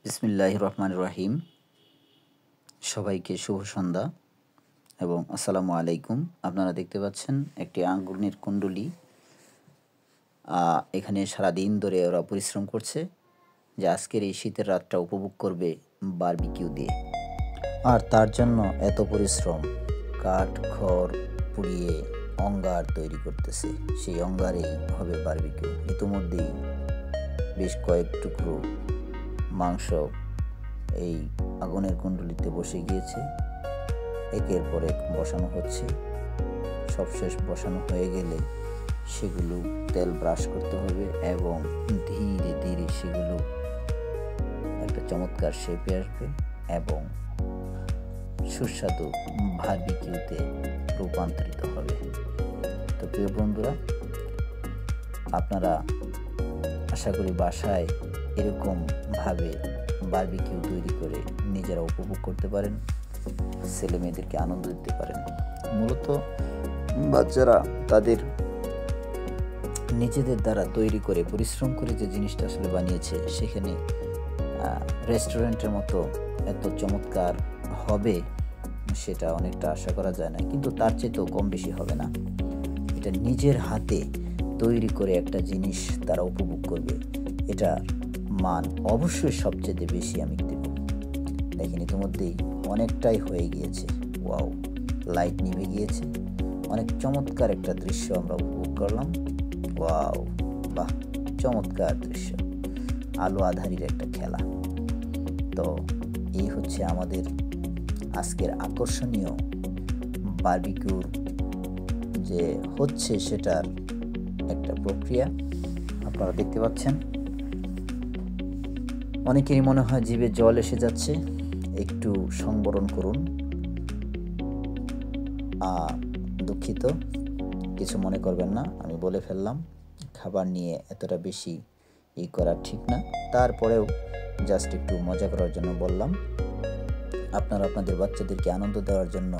বিসমিল্লাহির রহমানির রহিম। সবাইকে শুভ সন্ধ্যা এবং আসসালামু আলাইকুম। আপনারা দেখতে পাচ্ছেন একটি আঙ্গুরের কুণ্ডলী। এখানে সারাদিন ধরে ওরা পরিশ্রম করছে যে আজকের এই শীতের রাতটা উপভোগ করবে বারবিকিউ দিয়ে। আর তার জন্য এত পরিশ্রম, কাঠ খড় পুড়িয়ে অঙ্গার তৈরি করতেছে। সেই অঙ্গারেই হবে বারবিকিউ। ইতিমধ্যেই বেশ কয়েক টুকরো মাংস এই আগুনের কুণ্ডলিতে বসে গিয়েছে। একের পর এক বসানো হচ্ছে। সবশেষ বসানো হয়ে গেলে সেগুলো তেল ব্রাশ করতে হবে এবং ধীরে ধীরে সেগুলো একটা চমৎকার শেপে আসবে এবং সুস্বাদু বারবিকিউতে রূপান্তরিত হবে। তো প্রিয় বন্ধুরা, আপনারা আশা করি বাসায় এরকম ভাবে বারবিকিউ তৈরি করে নিজেরা উপভোগ করতে পারেন, ছেলে মেয়েদেরকে আনন্দ দিতে পারেন। মূলত বাচ্চারা তাদের নিজেদের দ্বারা তৈরি করে পরিশ্রম করে যে জিনিসটা আসলে বানিয়েছে, সেখানে রেস্টুরেন্টের মতো এত চমৎকার হবে সেটা অনেকটা আশা করা যায় না, কিন্তু তার চেয়েও কম বেশি হবে না। এটা নিজের হাতে তৈরি করে একটা জিনিস তারা উপভোগ করবে, এটা মান অবশ্যই সবচেয়ে বেশি আমি দেব। দেখেন ইতিমধ্যেই অনেকটাই হয়ে গিয়েছে। ওয়াও, লাইট নিভে গিয়েছে। অনেক চমৎকার একটা দৃশ্য আমরা উপভোগ করলাম। ওয়াও, বাহ, চমৎকার দৃশ্য, আলো আধারির একটা খেলা। তো এই হচ্ছে আমাদের আজকের আকর্ষণীয় বারবিকিউর যে হচ্ছে সেটার একটা প্রক্রিয়া আপনারা দেখতে পাচ্ছেন। অনেকেরই মনে হয় জিভে জল এসে যাচ্ছে, একটু সংবরণ করুন। দুঃখিত, কিছু মনে করবেন না, আমি বলে ফেললাম। খাবার নিয়ে এতটা বেশি করা ঠিক না, তারপরেও জাস্ট একটু মজা করার জন্য বললাম। আপনারা আপনাদের বাচ্চাদেরকে আনন্দ দেওয়ার জন্য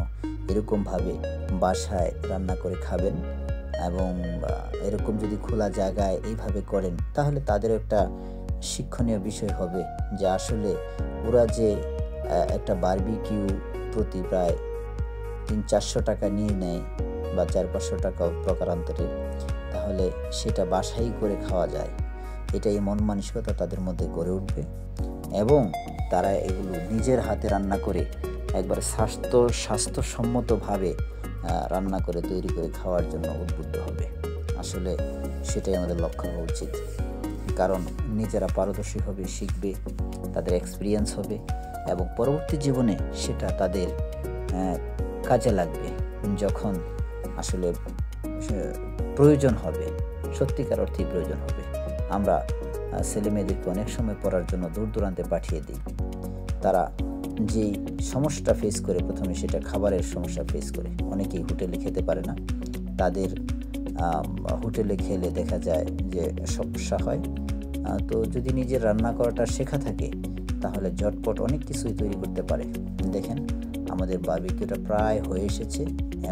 এরকমভাবে বাসায় রান্না করে খাবেন এবং এরকম যদি খোলা জায়গায় এইভাবে করেন, তাহলে তাদেরও একটা শিক্ষণীয় বিষয় হবে যে আসলে ওরা যে একটা বারবিকিউ প্রতি প্রায় 300-400 টাকা নিয়ে নেয় বা 400-500 টাকা প্রকারান্তরে, তাহলে সেটা বাসায় করে খাওয়া যায়। এটাই মন মানসিকতা তাদের মধ্যে গড়ে উঠবে এবং তারা এগুলো নিজের হাতে রান্না করে একবার স্বাস্থ্যসম্মতভাবে রান্না করে তৈরি করে খাওয়ার জন্য উদ্বুদ্ধ হবে। আসলে সেটাই আমাদের লক্ষ্য হওয়া উচিত, কারণ নিজেরা পারদর্শী হবে, শিখবে, তাদের এক্সপিরিয়েন্স হবে এবং পরবর্তী জীবনে সেটা তাদের কাজে লাগবে যখন আসলে প্রয়োজন হবে, সত্যিকার অর্থেই প্রয়োজন হবে। আমরা ছেলে মেয়েদেরকে অনেক সময় পড়ার জন্য দূর দূরান্তে পাঠিয়ে দিই। তারা যেই সমস্যাটা ফেস করে, প্রথমে সেটা খাবারের সমস্যা ফেস করে। অনেকেই হোটেলে খেতে পারে না, তাদের হোটেলে খেলে দেখা যায় যে সমস্যা হয়। তো যদি নিজের রান্না করাটা শেখা থাকে, তাহলে ঝটপট অনেক কিছুই তৈরি করতে পারে। দেখেন আমাদের বারবিকিউটা প্রায় হয়ে এসেছে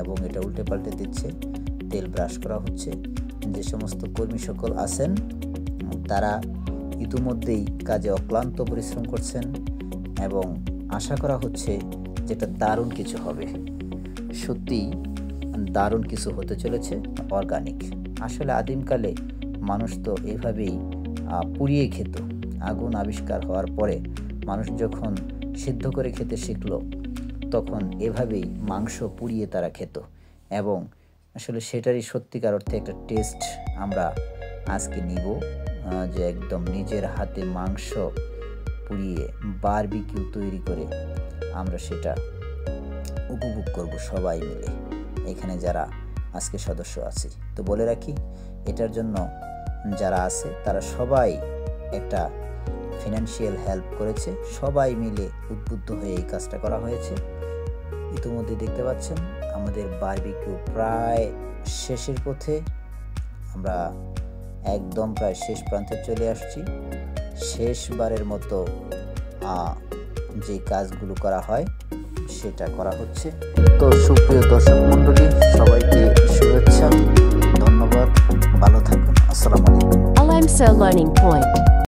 এবং এটা উল্টে পাল্টে দিচ্ছে, তেল ব্রাশ করা হচ্ছে। যে সমস্ত কর্মী সকল আছেন তারা ইতিমধ্যেই কাজে অক্লান্ত পরিশ্রম করছেন এবং আশা করা হচ্ছে যেটা দারুণ কিছু হবে। সত্যি দারুণ কিছু হতে চলেছে, অর্গানিক। আসলে আদিমকালে মানুষ তো এইভাবেই পুড়িয়ে খেত। আগুন আবিষ্কার হওয়ার পরে মানুষ যখন সিদ্ধ করে খেতে শিখলো, তখন এভাবেই মাংস পুড়িয়ে তারা খেত এবং আসলে সেটারই সত্যিকার অর্থে একটা টেস্ট আমরা আজকে নিব, যে একদম নিজের হাতে মাংস পুড়িয়ে বারবিকিউ তৈরি করে আমরা সেটা উপভোগ করব সবাই মিলে, এখানে যারা আজকে সদস্য আছে। তো বলে রাখি, এটার জন্য যারা আছে তারা সবাই একটা ফিনান্সিয়াল হেল্প করেছে, সবাই মিলে উদ্বুদ্ধ হয়ে এই কাজটা করা হয়েছে। ইতিমধ্যে দেখতে পাচ্ছেন আমাদের বারবিকিউ প্রায় শেষের পথে, আমরা একদম প্রায় শেষ প্রান্তে চলে আসছি। শেষবারের মতো যে কাজগুলো করা হয় সেটা করা হচ্ছে। তো সুপ্রিয় দর্শক মণ্ডলী, সবাইকে শুভেচ্ছা, ধন্যবাদ, ভালো থাকুন, আসসালামু আলাইকুম। Alimsa Learning Point.